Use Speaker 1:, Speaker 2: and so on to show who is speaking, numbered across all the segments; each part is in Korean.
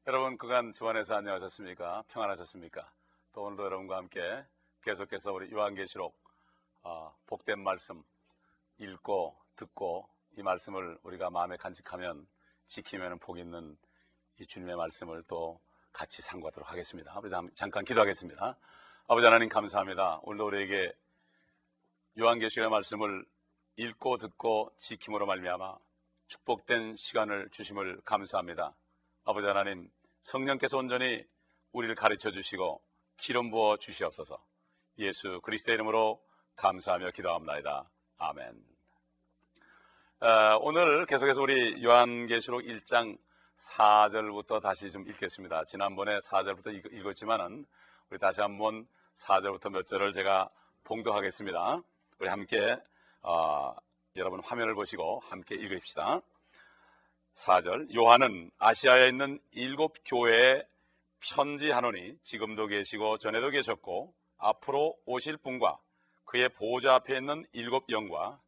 Speaker 1: 여러분 그간 주안에서 안녕하셨습니까? 평안하셨습니까? 또 오늘도 여러분과 함께 계속해서 우리 요한계시록 복된 말씀 읽고 듣고 이 말씀을 우리가 마음에 간직하면 지키면 복 있는 이 주님의 말씀을 또 같이 상고하도록 하겠습니다. 우리 잠깐 기도하겠습니다. 아버지 하나님 감사합니다. 오늘도 우리에게 요한계시록의 말씀을 읽고 듣고 지킴으로 말미암아 축복된 시간을 주심을 감사합니다. 아버지 하나님, 성령께서 온전히 우리를 가르쳐 주시고 기름 부어 주시옵소서. 예수 그리스도의 이름으로 감사하며 기도합니다. 아멘. 오늘 계속해서 우리 요한계시록 1장 4절부터 다시 좀 읽겠습니다. 지난번에 4절부터 읽었지만은 우리 다시 한번 4절부터 몇 절을 제가 봉독하겠습니다. 우리 함께 여러분 화면을 보시고 함께 읽읍시다. 4절, 요한은 아시아에 있는 7 교회에 편지하노니 지금도 계시고 전에도 계셨고 앞으로 오실 분과 그의 보좌 앞에 있는 7 영과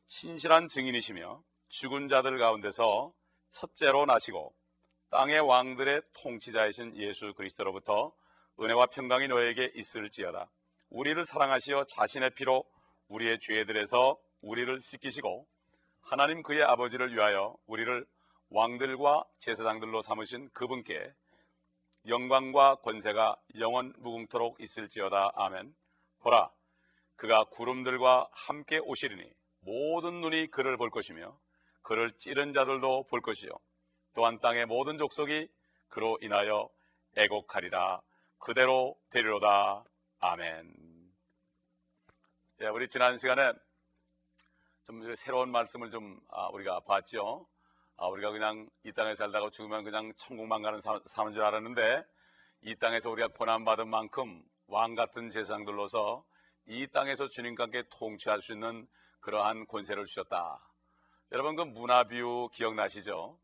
Speaker 1: 신실한 증인이시며 죽은 자들 가운데서 첫째로 나시고 땅의 왕들의 통치자이신 예수 그리스도로부터 은혜와 평강이 너에게 있을지어다. 우리를 사랑하시어 자신의 피로 우리의 죄들에서 우리를 씻기시고 하나님 그의 아버지를 위하여 우리를 왕들과 제사장들로 삼으신 그분께 영광과 권세가 영원 무궁토록 있을지어다. 아멘. 보라, 그가 구름들과 함께 오시리니 모든 눈이 그를 볼 것이며 그를 찌른 자들도 볼 것이요 또한 땅의 모든 족속이 그로 인하여 애곡하리라. 그대로 되리로다. 아멘. 우리 지난 시간에 좀 새로운 말씀을 좀 우리가 봤죠. 우리가 그냥 이 땅에 살다가 죽으면 그냥 천국만 가는 사는 줄 알았는데 이 땅에서 우리가 고난받은 만큼 왕 같은 제사장들로서 이 땅에서 주님과 함께 통치할 수 있는 그러한 권세를 주셨다. 여러분 그 문화 비유 기억나시죠?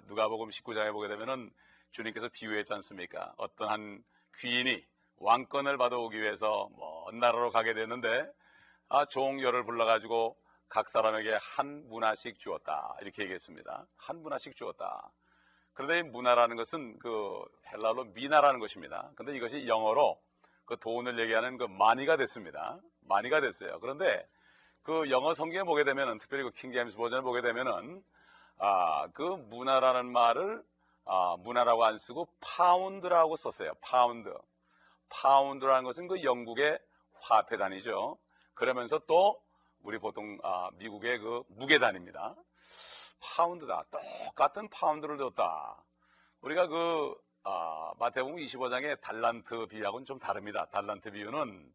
Speaker 1: 누가복음 19장에 보게 되면은 주님께서 비유했지 않습니까? 어떤 한 귀인이 왕권을 받아오기 위해서 먼 나라로 가게 됐는데 종 열을 불러가지고 각 사람에게 한 문화씩 주었다. 이렇게 얘기했습니다. 한 문화씩 주었다. 그런데 이 문화라는 것은 그 헬라어로 미나라는 것입니다. 그런데 이것이 영어로 그 돈을 얘기하는 그 마니가 됐습니다. 마니가 됐어요. 그런데 그 영어 성경에 보게 되면은 특별히 그 킹 제임스 버전을 보게 되면은 그 문화라는 말을 문화라고 안 쓰고 파운드라고 썼어요. 파운드라는 것은 그 영국의 화폐 단위죠. 그러면서 또 우리 보통 미국의 그 무게 단위입니다. 파운드다. 똑같은 파운드를 줬다. 우리가 그 마태복음 25장의 달란트 비유하고는 좀 다릅니다. 달란트 비유는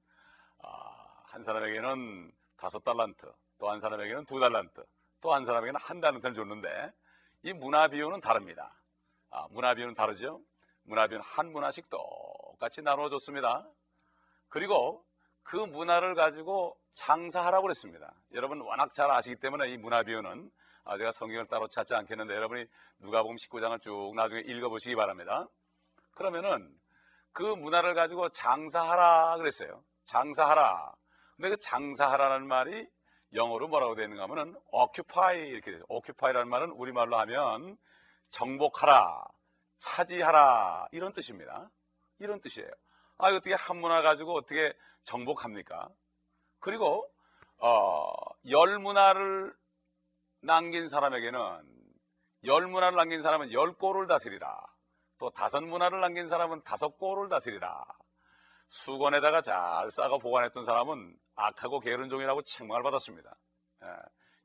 Speaker 1: 한 사람에게는 5달란트, 또 한 사람에게는 2달란트, 또 한 사람에게는 1달란트를 줬는데 이 문화 비유는 다릅니다. 문화 비유는 다르죠. 문화 비유는 한 문화씩 똑같이 나누어 줬습니다. 그리고 그 문화를 가지고 장사하라고 그랬습니다. 여러분 워낙 잘 아시기 때문에 이 문화 비유는 제가 성경을 따로 찾지 않겠는데 여러분이 누가복음 19장을 쭉 나중에 읽어보시기 바랍니다. 그러면은 그 문화를 가지고 장사하라 그랬어요. 장사하라. 근데 그 장사하라는 말이 영어로 뭐라고 되어 있는가 하면은 occupy 이렇게 돼요. occupy라는 말은 우리말로 하면 정복하라, 차지하라 이런 뜻입니다. 이런 뜻이에요. 어떻게 한 문화 가지고 어떻게 정복합니까? 그리고 10문화를 남긴 사람에게는 10문화를 남긴 사람은 10골을 다스리라. 또 5문화를 남긴 사람은 5골을 다스리라. 수건에다가 잘 싸고 보관했던 사람은 악하고 게으른 종이라고 책망을 받았습니다.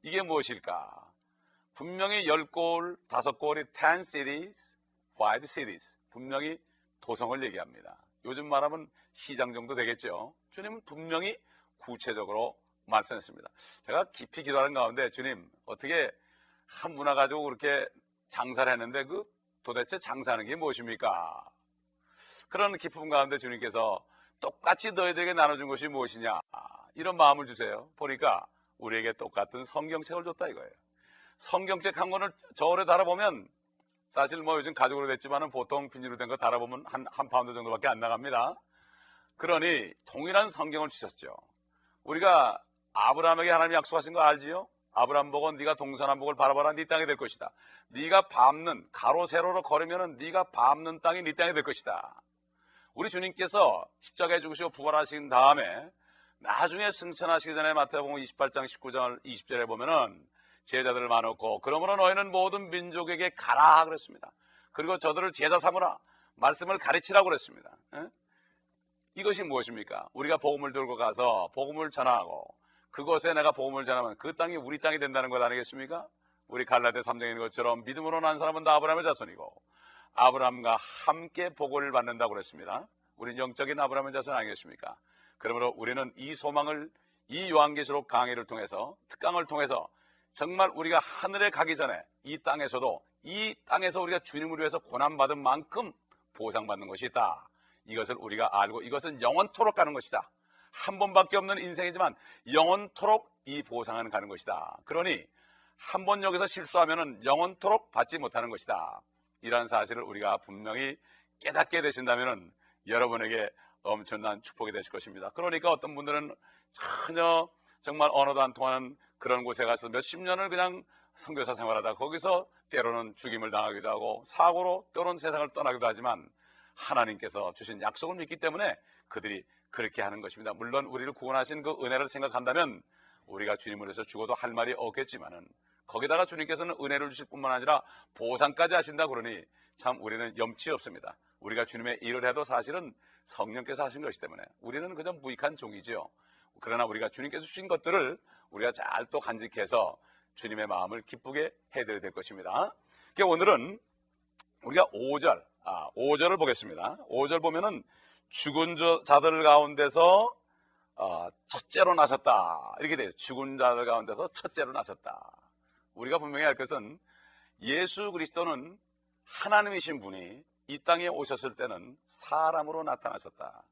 Speaker 1: 이게 무엇일까? 분명히 10골, 5골이 10 cities, 5 cities. 분명히 도성을 얘기합니다. 요즘 말하면 시장 정도 되겠죠. 주님은 분명히 구체적으로 말씀했습니다. 제가 깊이 기도하는 가운데 주님 어떻게 한 문화 가지고 그렇게 장사를 했는데 그 도대체 장사하는 게 무엇입니까? 그런 기쁨 가운데 주님께서 똑같이 너희들에게 나눠준 것이 무엇이냐 이런 마음을 주세요. 보니까 우리에게 똑같은 성경책을 줬다 이거예요. 성경책 한 권을 저울에 달아보면 사실 요즘 가죽으로 됐지만은 보통 비닐로 된 거 달아보면 한 파운드 정도밖에 안 나갑니다. 그러니 동일한 성경을 주셨죠. 우리가 아브라함에게 하나님이 약속하신 거 알지요? 아브라함 보고 네가 동서남북을 바라봐라 네 땅이 될 것이다. 네가 밟는 가로 세로로 걸으면은 네가 밟는 땅이 네 땅이 될 것이다. 우리 주님께서 십자가에 죽으시고 부활하신 다음에 나중에 승천하시기 전에 마태복음 28장 19절 20절에 보면은 제자들을 많았고 그러므로 너희는 모든 민족에게 가라 그랬습니다. 그리고 저들을 제자 삼으라 말씀을 가르치라고 그랬습니다. 이것이 무엇입니까? 우리가 복음을 들고 가서 복음을 전하고 그곳에 내가 복음을 전하면 그 땅이 우리 땅이 된다는 것 아니겠습니까? 우리 갈라디아 3장에 있는 것처럼 믿음으로 난 사람은 다 아브라함의 자손이고 아브라함과 함께 복을 받는다고 그랬습니다. 우리는 영적인 아브라함의 자손 아니겠습니까? 그러므로 우리는 이 소망을 이 요한계시록 강의를 통해서 특강을 통해서 정말 우리가 하늘에 가기 전에 이 땅에서도 이 땅에서 우리가 주님을 위해서 고난받은 만큼 보상받는 것이 있다. 이것을 우리가 알고 이것은 영원토록 가는 것이다. 한 번밖에 없는 인생이지만 영원토록 이 보상은 가는 것이다. 그러니 한 번 여기서 실수하면 영원토록 받지 못하는 것이다. 이러한 사실을 우리가 분명히 깨닫게 되신다면 여러분에게 엄청난 축복이 되실 것입니다. 그러니까 어떤 분들은 전혀 정말 언어도 안 통하는 그런 곳에 가서 몇십 년을 그냥 선교사 생활하다 거기서 때로는 죽임을 당하기도 하고 사고로 때로는 세상을 떠나기도 하지만 하나님께서 주신 약속을 믿기 때문에 그들이 그렇게 하는 것입니다. 물론 우리를 구원하신 그 은혜를 생각한다면 우리가 주님을 위해서 죽어도 할 말이 없겠지만은 거기다가 주님께서는 은혜를 주실 뿐만 아니라 보상까지 하신다 그러니 참 우리는 염치 없습니다. 우리가 주님의 일을 해도 사실은 성령께서 하신 것이기 때문에 우리는 그저 무익한 종이지요. 그러나 우리가 주님께서 주신 것들을 우리가 잘 또 간직해서 주님의 마음을 기쁘게 해드려야 될 것입니다. 오늘은 우리가 5절을 보겠습니다. 5절 보면은 죽은 자들 가운데서 첫째로 나셨다 이렇게 돼요. 죽은 자들 가운데서 첫째로 나셨다. 우리가 분명히 알 것은 예수 그리스도는 하나님이신 분이 이 땅에 오셨을 때는 사람으로 나타나셨다.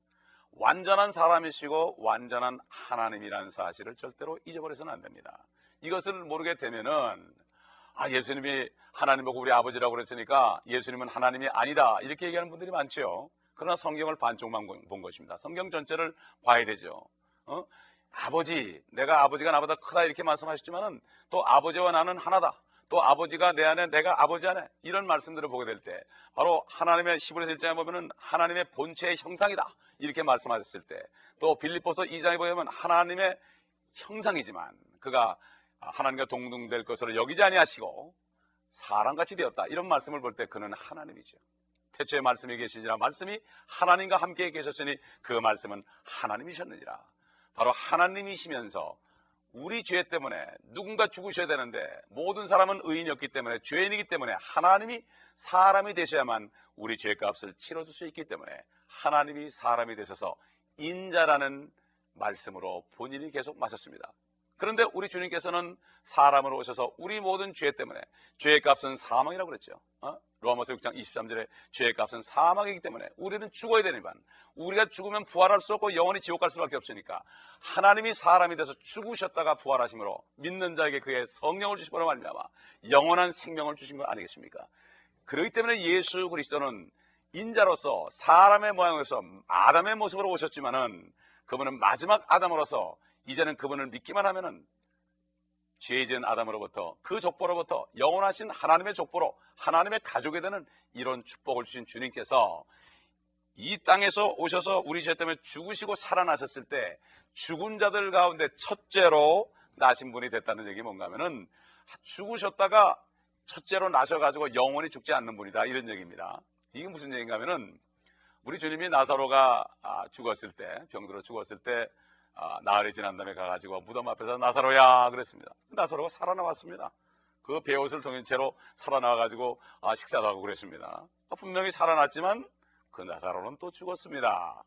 Speaker 1: 완전한 사람이시고 완전한 하나님이라는 사실을 절대로 잊어버려서는 안 됩니다. 이것을 모르게 되면은 예수님이 하나님 보고 우리 아버지라고 그랬으니까 예수님은 하나님이 아니다 이렇게 얘기하는 분들이 많죠. 그러나 성경을 반쪽만 본 것입니다. 성경 전체를 봐야 되죠. 내가 아버지가 나보다 크다 이렇게 말씀하셨지만은 또 아버지와 나는 하나다. 또 아버지가 내 안에 내가 아버지 안에 이런 말씀들을 보게 될 때 바로 하나님의 히브리서 1장에 보면은 하나님의 본체의 형상이다 이렇게 말씀하셨을 때 또 빌립보서 2장에 보면 하나님의 형상이지만 그가 하나님과 동등될 것으로 여기지 아니하시고 사람같이 되었다 이런 말씀을 볼 때 그는 하나님이죠. 태초에 말씀이 계시니라 말씀이 하나님과 함께 계셨으니 그 말씀은 하나님이셨느니라. 바로 하나님이시면서 우리 죄 때문에 누군가 죽으셔야 되는데 모든 사람은 의인이었기 때문에 죄인이기 때문에 하나님이 사람이 되셔야만 우리 죄값을 치러줄 수 있기 때문에 하나님이 사람이 되셔서 인자라는 말씀으로 본인이 계속 마셨습니다. 그런데 우리 주님께서는 사람으로 오셔서 우리 모든 죄 때문에 죄의 값은 사망이라고 그랬죠. 로마서 6장 23절에 죄의 값은 사망이기 때문에 우리는 죽어야 되니만 우리가 죽으면 부활할 수 없고 영원히 지옥 갈 수밖에 없으니까 하나님이 사람이 돼서 죽으셨다가 부활하심으로 믿는 자에게 그의 성령을 주심으로 말미암아 영원한 생명을 주신 거 아니겠습니까? 그렇기 때문에 예수 그리스도는 인자로서 사람의 모양에서 아담의 모습으로 오셨지만은 그분은 마지막 아담으로서 이제는 그분을 믿기만 하면은 죄 지은 아담으로부터 그 족보로부터 영원하신 하나님의 족보로 하나님의 가족이 되는 이런 축복을 주신 주님께서 이 땅에서 오셔서 우리 죄 때문에 죽으시고 살아나셨을 때 죽은 자들 가운데 첫째로 나신 분이 됐다는 얘기 뭔가 하면은 죽으셨다가 첫째로 나셔가지고 영원히 죽지 않는 분이다 이런 얘기입니다. 이게 무슨 얘기인가 하면은 우리 주님이 나사로가 죽었을 때 병들어 죽었을 때 나흘이 지난 다음에 가가지고 무덤 앞에서 나사로야 그랬습니다. 나사로가 살아나왔습니다. 그 베옷을 통인 채로 살아나와가지고 식사도 하고 그랬습니다. 분명히 살아났지만 그 나사로는 또 죽었습니다.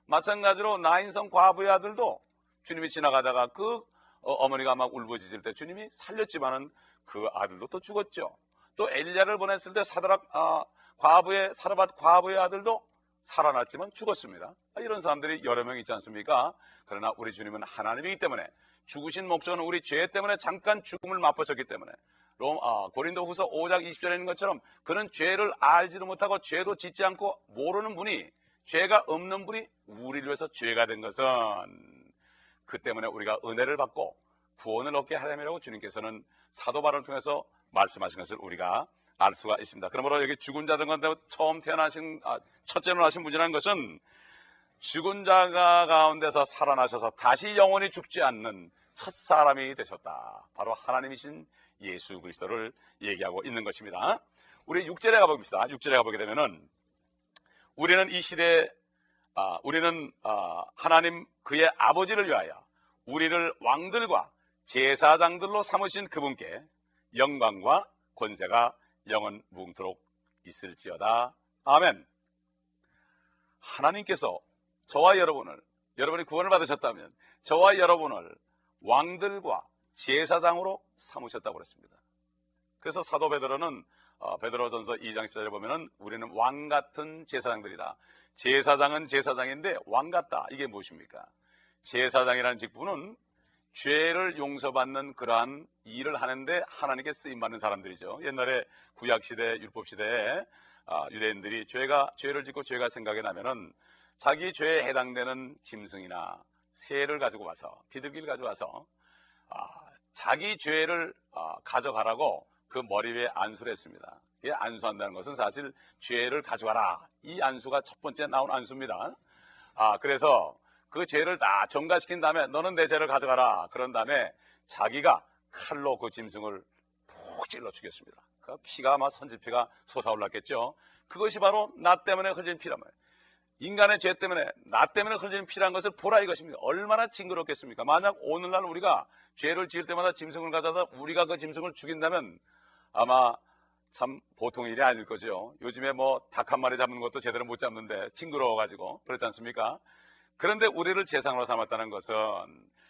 Speaker 1: 마찬가지로 나인성 과부의 아들도 주님이 지나가다가 그 어머니가 막 울부짖을 때 주님이 살렸지만은 그 아들도 또 죽었죠. 또 엘리야를 보냈을 때 사드락 사르밧 과부의 아들도 살아났지만 죽었습니다. 이런 사람들이 여러 명 있지 않습니까? 그러나 우리 주님은 하나님이기 때문에 죽으신 목적은 우리 죄 때문에 잠깐 죽음을 맛보셨기 때문에 고린도후서 5장 20절에 있는 것처럼 그는 죄를 알지도 못하고 죄도 짓지 않고 모르는 분이 죄가 없는 분이 우리를 위해서 죄가 된 것은 그 때문에 우리가 은혜를 받고 구원을 얻게 하려고 주님께서는 사도 바울을 통해서 말씀하신 것을 우리가 알 수가 있습니다. 그러므로 여기 죽은 자들 가운데 처음 태어나신 첫째로 나신 분이라는 것은 죽은 자가 가운데서 살아나셔서 다시 영원히 죽지 않는 첫 사람이 되셨다. 바로 하나님이신 예수 그리스도를 얘기하고 있는 것입니다. 우리 6절에 가봅시다. 6절에 가보게 되면은 우리는 이 시대에 우리는 하나님 그의 아버지를 위하여 우리를 왕들과 제사장들로 삼으신 그분께 영광과 권세가 영원 무궁토록 있을지어다. 아멘. 하나님께서 저와 여러분이 구원을 받으셨다면 저와 여러분을 왕들과 제사장으로 삼으셨다고 그랬습니다. 그래서 사도 베드로는 베드로전서 2장 10절에 보면은 우리는 왕 같은 제사장들이다. 제사장은 제사장인데 왕 같다. 이게 무엇입니까? 제사장이라는 직분은 죄를 용서받는 그러한 일을 하는데 하나님께 쓰임받는 사람들이죠. 옛날에 구약시대, 율법시대에 유대인들이 죄를 짓고 죄가 생각이 나면은 자기 죄에 해당되는 짐승이나 새를 가지고 와서, 비둘기를 가지고 와서 자기 죄를 가져가라고 그 머리 위에 안수를 했습니다. 이게 안수한다는 것은 사실 죄를 가져가라. 이 안수가 첫 번째 나온 안수입니다. 그래서 그 죄를 다 전가시킨 다음에 너는 내 죄를 가져가라. 그런 다음에 자기가 칼로 그 짐승을 푹 찔러 죽였습니다. 그 피가 아마 선지피가 솟아올랐겠죠. 그것이 바로 나 때문에 흘린 피란 말이에요. 인간의 죄 때문에 나 때문에 흘리는 피라는 것을 보라 이것입니다. 얼마나 징그럽겠습니까? 만약 오늘날 우리가 죄를 지을 때마다 짐승을 가져서 우리가 그 짐승을 죽인다면 아마 참 보통 일이 아닐 거죠. 요즘에 뭐 닭 한 마리 잡는 것도 제대로 못 잡는데 징그러워가지고 그렇지 않습니까? 그런데 우리를 제사장으로 삼았다는 것은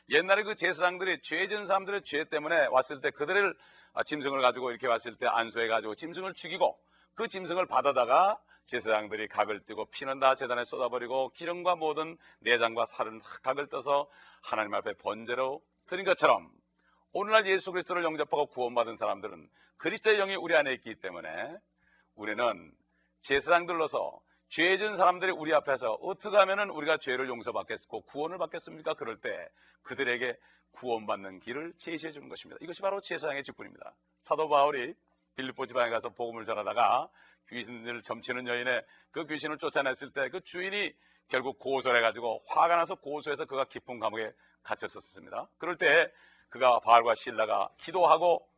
Speaker 1: 옛날에 그 제사장들이 죄 지은 사람들의 죄 때문에 왔을 때 그들을 짐승을 가지고 이렇게 왔을 때 안수해가지고 짐승을 죽이고 그 짐승을 받아다가 제사장들이 각을 떼고 피는 다 제단에 쏟아버리고 기름과 모든 내장과 살은 각을 떠서 하나님 앞에 번제로 드린 것처럼 오늘날 예수 그리스도를 영접하고 구원받은 사람들은 그리스도의 영이 우리 안에 있기 때문에 우리는 제사장들로서 죄 지은 사람들이 우리 앞에서 어떻게 하면 우리가 죄를 용서받겠고 구원을 받겠습니까? 그럴 때 그들에게 구원받는 길을 제시해 주는 것입니다. 이것이 바로 제사장의 직분입니다. 사도 바울이 빌립보 지방에 가서 복음을 전하다가 귀신을 점치는 여인의 그 귀신을 쫓아냈을 때 그 주인이 결국 고소를 해가지고 화가 나서 고소해서 그가 깊은 감옥에 갇혔었습니다. 그럴 때 그가 바울과 실라가 기도하고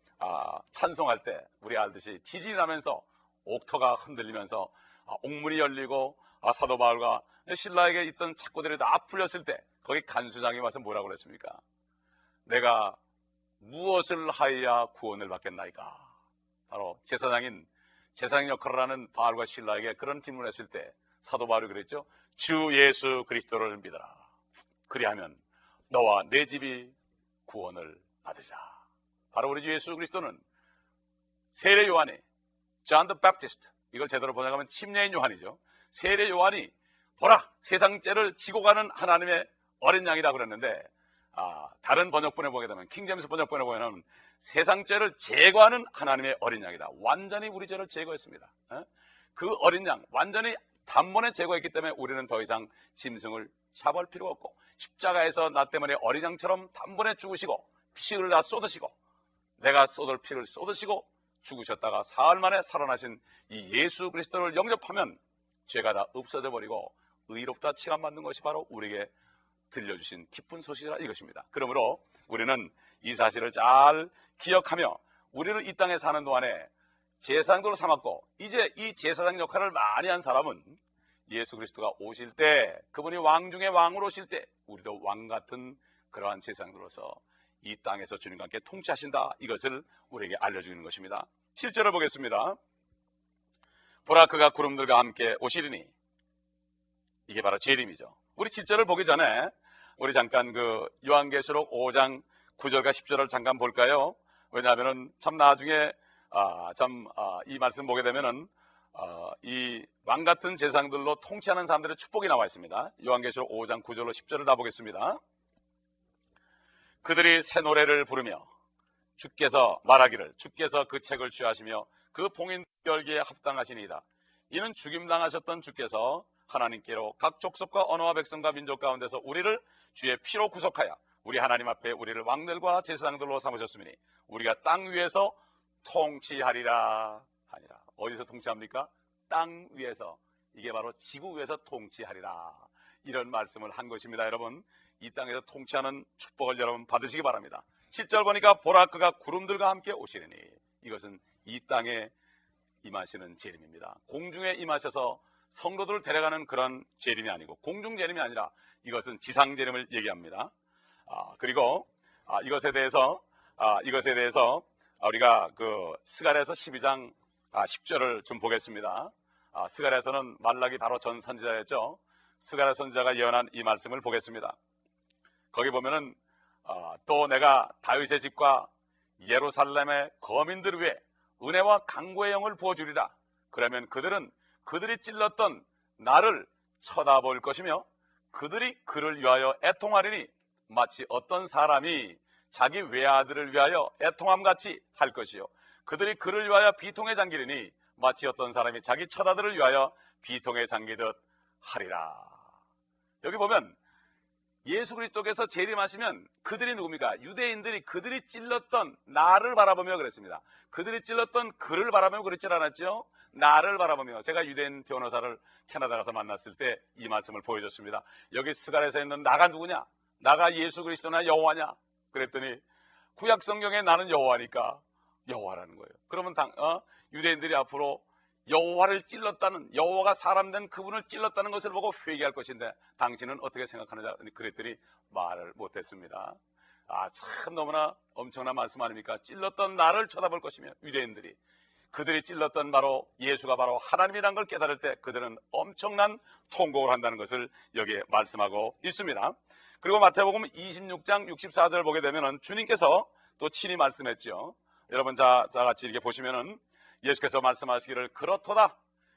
Speaker 1: 찬송할 때 우리 알듯이 지진이 나면서 옥터가 흔들리면서 옥문이 열리고 사도 바울과 실라에게 있던 착고들이 다 풀렸을 때 거기 간수장이 와서 뭐라고 그랬습니까? 내가 무엇을 하여야 구원을 받겠나이까? 바로 제사장 역할을 하는 바울과 실라에게 그런 질문을 했을 때 사도 바울이 그랬죠. 주 예수 그리스도를 믿어라. 그리하면 너와 내 집이 구원을 받으리라. 바로 우리 주 예수 그리스도는 세례 요한이 John the Baptist, 이걸 제대로 번역하면 침례인 요한이죠. 세례 요한이 보라 세상 죄를 지고 가는 하나님의 어린 양이라 그랬는데 다른 번역본에 보게 되면 킹제임스 번역본에 보면 세상 죄를 제거하는 하나님의 어린 양이다. 완전히 우리 죄를 제거했습니다. 그 어린 양 완전히 단번에 제거했기 때문에 우리는 더 이상 짐승을 잡을 필요가 없고 십자가에서 나 때문에 어린 양처럼 단번에 죽으시고 피를 다 쏟으시고 내가 쏟을 피를 쏟으시고 죽으셨다가 사흘 만에 살아나신 이 예수 그리스도를 영접하면 죄가 다 없어져 버리고 의롭다 칭함받는 것이 바로 우리에게 들려주신 기쁜 소식이라 이것입니다. 그러므로 우리는 이 사실을 잘 기억하며 우리를 이 땅에 사는 동안에 제사장으로 삼았고 이제 이 제사장 역할을 많이 한 사람은 예수 그리스도가 오실 때 그분이 왕 중에 왕으로 오실 때 우리도 왕 같은 그러한 제사장으로서 이 땅에서 주님과 함께 통치하신다. 이것을 우리에게 알려주는 것입니다. 7절을 보겠습니다. 보라 그가 구름들과 함께 오시리니 이게 바로 재림이죠. 우리 7절을 보기 전에 우리 잠깐 그 요한계시록 5장 9절과 10절을 잠깐 볼까요? 왜냐하면은 참 나중에 이 말씀 보게 되면은 이 왕 같은 제사장들로 통치하는 사람들의 축복이 나와 있습니다. 요한계시록 5장 9절로 10절을 다 보겠습니다. 그들이 새 노래를 부르며 주께서 말하기를 주께서 그 책을 취하시며 그 봉인 열기에 합당하시니이다. 이는 죽임당하셨던 주께서 하나님께로 각 족속과 언어와 백성과 민족 가운데서 우리를 주의 피로 구속하여 우리 하나님 앞에 우리를 왕들과 제사장들로 삼으셨으니 우리가 땅 위에서 통치하리라 하니라. 어디서 통치합니까? 땅 위에서. 이게 바로 지구 위에서 통치하리라, 이런 말씀을 한 것입니다. 여러분, 이 땅에서 통치하는 축복을 여러분 받으시기 바랍니다. 7절 보니까 보라 그가 구름들과 함께 오시리니, 이것은 이 땅에 임하시는 재림입니다. 공중에 임하셔서 성도들을 데려가는 그런 재림이 아니고, 공중 재림이 아니라 이것은 지상 재림을 얘기합니다. 그리고 이것에 대해서 우리가 그 스가랴서 12장 10절을 좀 보겠습니다. 스가랴서는 말라기 바로 전 선지자였죠. 스가랴 선지자가 예언한 이 말씀을 보겠습니다. 거기 보면은 또 내가 다윗의 집과 예루살렘의 거민들 위에 은혜와 강구의 영을 부어주리라. 그러면 그들은 그들이 찔렀던 나를 쳐다볼 것이며 그들이 그를 위하여 애통하리니 마치 어떤 사람이 자기 외아들을 위하여 애통함같이 할 것이요 그들이 그를 위하여 비통에 잠기리니 마치 어떤 사람이 자기 처자들을 위하여 비통에 잠기듯 하리라. 여기 보면 예수 그리스도께서 재림하시면 그들이 누굽니까? 유대인들이 그들이 찔렀던 나를 바라보며 그랬습니다. 그들이 찔렀던 그를 바라보며 그랬질 않았죠. 나를 바라보며. 제가 유대인 변호사를 캐나다 가서 만났을 때 이 말씀을 보여줬습니다. 여기 스가랴에서 있는 나가 누구냐? 나가 예수 그리스도나 여호와냐? 그랬더니 구약 성경에 나는 여호와니까 여호와라는 거예요. 그러면 유대인들이 앞으로 여호와를 찔렀다는, 여호와가 사람 된 그분을 찔렀다는 것을 보고 회개할 것인데 당신은 어떻게 생각하느냐 그랬더니 말을 못했습니다. 참 너무나 엄청난 말씀 아닙니까? 찔렀던 나를 쳐다볼 것이며, 유대인들이 그들이 찔렀던 바로 예수가 바로 하나님이라는 걸 깨달을 때 그들은 엄청난 통곡을 한다는 것을 여기에 말씀하고 있습니다. 그리고 마태복음 26장 64절 보게 되면은 주님께서 또 친히 말씀했죠. 여러분 자 같이 이렇게 보시면은 예수께서 말씀하시기를 그렇도다.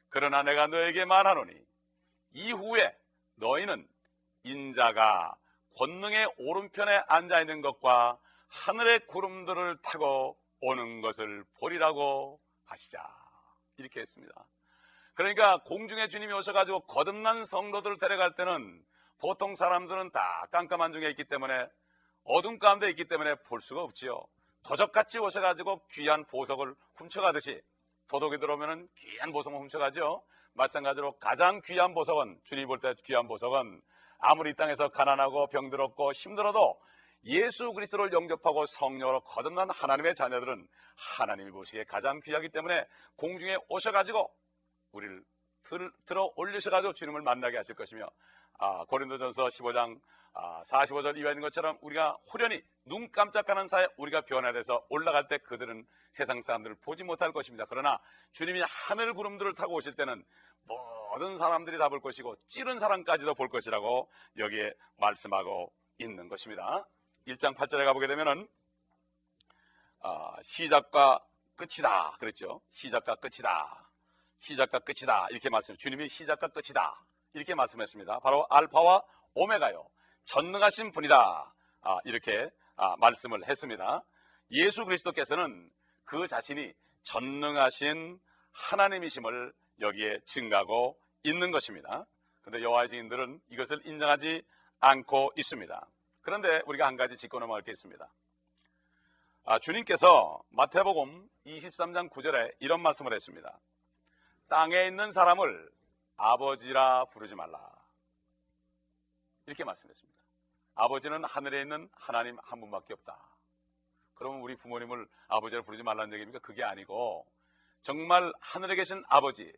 Speaker 1: 그러나 내가 너에게 말하노니 이후에 너희는 인자가 권능의 오른편에 앉아있는 것과 하늘의 구름들을 타고 오는 것을 보리라고 하시자. 이렇게 했습니다. 그러니까 공중에 주님이 오셔가지고 거듭난 성도들을 데려갈 때는 보통 사람들은 다 깜깜한 중에 있기 때문에, 어둠 가운데 있기 때문에 볼 수가 없지요. 도적같이 오셔가지고 귀한 보석을 훔쳐가듯이 도둑이 들어오면 귀한 보석을 훔쳐가죠. 마찬가지로 가장 귀한 보석은, 주님 볼 때 귀한 보석은 아무리 이 땅에서 가난하고 병들었고 힘들어도 예수 그리스도를 영접하고 성령으로 거듭난 하나님의 자녀들은 하나님이 보시기에 가장 귀하기 때문에 공중에 오셔가지고 우리를 들어 올리셔가지고 주님을 만나게 하실 것이며, 고린도전서 15장 45절 이하에 있는 것처럼 우리가 호련히 눈 깜짝하는 사이에 우리가 변화돼서 올라갈 때 그들은 세상 사람들을 보지 못할 것입니다. 그러나 주님이 하늘 구름들을 타고 오실 때는 모든 사람들이 다 볼 것이고 찌른 사람까지도 볼 것이라고 여기에 말씀하고 있는 것입니다. 1장 8절에 가보게 되면은 시작과 끝이다 그랬죠. 시작과 끝이다, 시작과 끝이다 이렇게 말씀. 주님이 시작과 끝이다 이렇게 말씀했습니다. 바로 알파와 오메가요, 전능하신 분이다, 이렇게 말씀을 했습니다. 예수 그리스도께서는 그 자신이 전능하신 하나님이심을 여기에 증가하고 있는 것입니다. 그런데 여호와의 증인들은 이것을 인정하지 않고 있습니다. 그런데 우리가 한 가지 짚고 넘어갈 게 있습니다. 주님께서 마태복음 23장 9절에 이런 말씀을 했습니다. 땅에 있는 사람을 아버지라 부르지 말라, 이렇게 말씀했습니다. 아버지는 하늘에 있는 하나님 한 분밖에 없다. 그러면 우리 부모님을 아버지라 부르지 말라는 얘기입니까? 그게 아니고 정말 하늘에 계신 아버지,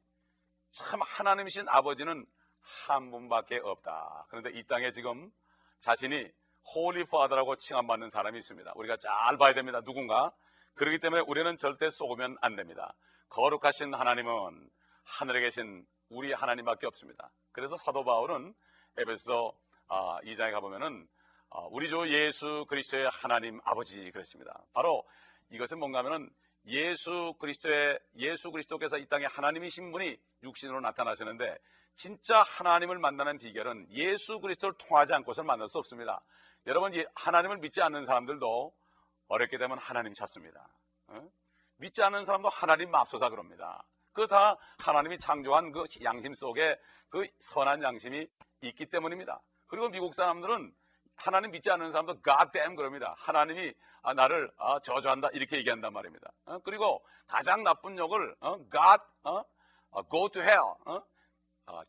Speaker 1: 참 하나님이신 아버지는 한 분밖에 없다. 그런데 이 땅에 지금 자신이 홀리 파더라고 칭함받는 사람이 있습니다. 우리가 잘 봐야 됩니다. 누군가. 그렇기 때문에 우리는 절대 속으면 안 됩니다. 거룩하신 하나님은 하늘에 계신 우리 하나님밖에 없습니다. 그래서 사도 바울은 에베소 2장에 가보면은 우리 주 예수 그리스도의 하나님 아버지 그랬습니다. 바로 이것은 뭔가 하면은 예수 그리스도께서 이 땅에 하나님이신 분이 육신으로 나타나시는데, 진짜 하나님을 만나는 비결은 예수 그리스도를 통하지 않고서는 만날 수 없습니다. 여러분, 하나님을 믿지 않는 사람들도 어렵게 되면 하나님 찾습니다. 믿지 않는 사람도 하나님 맙소사 그럽니다. 그 다 하나님이 창조한 그 양심 속에 그 선한 양심이 있기 때문입니다. 그리고 미국 사람들은 하나님 믿지 않는 사람도 God damn 그럽니다. 하나님이 나를 저주한다 이렇게 얘기한단 말입니다. 그리고 가장 나쁜 욕을 God go to hell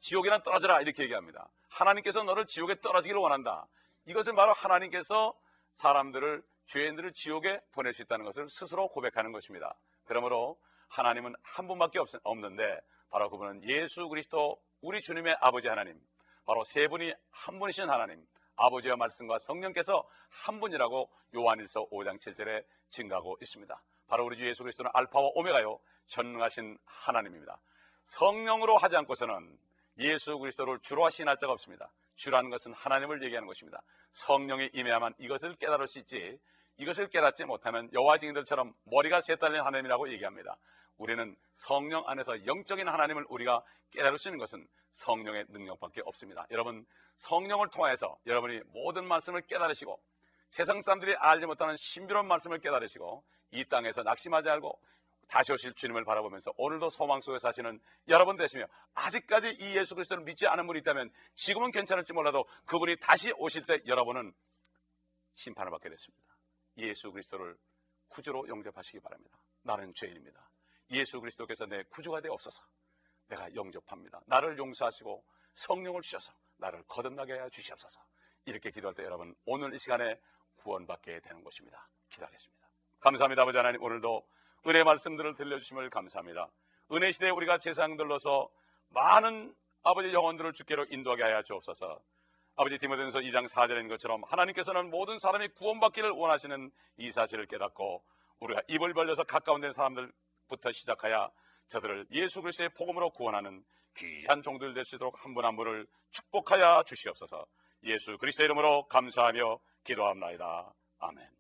Speaker 1: 지옥에나 떨어져라 이렇게 얘기합니다. 하나님께서 너를 지옥에 떨어지기를 원한다. 이것은 바로 하나님께서 사람들을 죄인들을 지옥에 보낼 수 있다는 것을 스스로 고백하는 것입니다. 그러므로 하나님은 한 분밖에 없는데 바로 그분은 예수 그리스도 우리 주님의 아버지 하나님, 바로 세 분이 한 분이신 하나님, 아버지의 말씀과 성령께서 한 분이라고 요한일서 5장 7절에 증가하고 있습니다. 바로 우리 주 예수 그리스도는 알파와 오메가요 전능하신 하나님입니다. 성령으로 하지 않고서는 예수 그리스도를 주로 시인할 자가 없습니다. 주라는 것은 하나님을 얘기하는 것입니다. 성령이 임해야만 이것을 깨달을 수 있지, 이것을 깨닫지 못하면 여호와 증인들처럼 머리가 셋 달린 하나님이라고 얘기합니다. 우리는 성령 안에서 영적인 하나님을 우리가 깨달을 수 있는 것은 성령의 능력밖에 없습니다. 여러분, 성령을 통해서 여러분이 모든 말씀을 깨달으시고 세상 사람들이 알지 못하는 신비로운 말씀을 깨달으시고 이 땅에서 낙심하지 말고 다시 오실 주님을 바라보면서 오늘도 소망 속에 사시는 여러분 되시며, 아직까지 이 예수 그리스도를 믿지 않은 분이 있다면 지금은 괜찮을지 몰라도 그분이 다시 오실 때 여러분은 심판을 받게 됐습니다. 예수 그리스도를 구주로 영접하시기 바랍니다. 나는 죄인입니다. 예수 그리스도께서 내 구주가 되옵소서. 내가 영접합니다. 나를 용서하시고 성령을 주셔서 나를 거듭나게 하여 주시옵소서. 이렇게 기도할 때 여러분 오늘 이 시간에 구원받게 되는 것입니다. 기도하겠습니다. 감사합니다. 아버지 하나님, 오늘도 은혜 말씀들을 들려주심을 감사합니다. 은혜 시대에 우리가 세상들로서 많은 아버지 영혼들을 주께로 인도하게 하여 주옵소서. 아버지 디모데전서 2장 4절에 있는 것처럼 하나님께서는 모든 사람이 구원받기를 원하시는 이 사실을 깨닫고 우리가 입을 벌려서 가까운 데 사람들부터 시작하여 저들을 예수 그리스도의 복음으로 구원하는 귀한 종들 될 수 있도록 한 분 한 분을 축복하여 주시옵소서. 예수 그리스도의 이름으로 감사하며 기도합나이다. 아멘.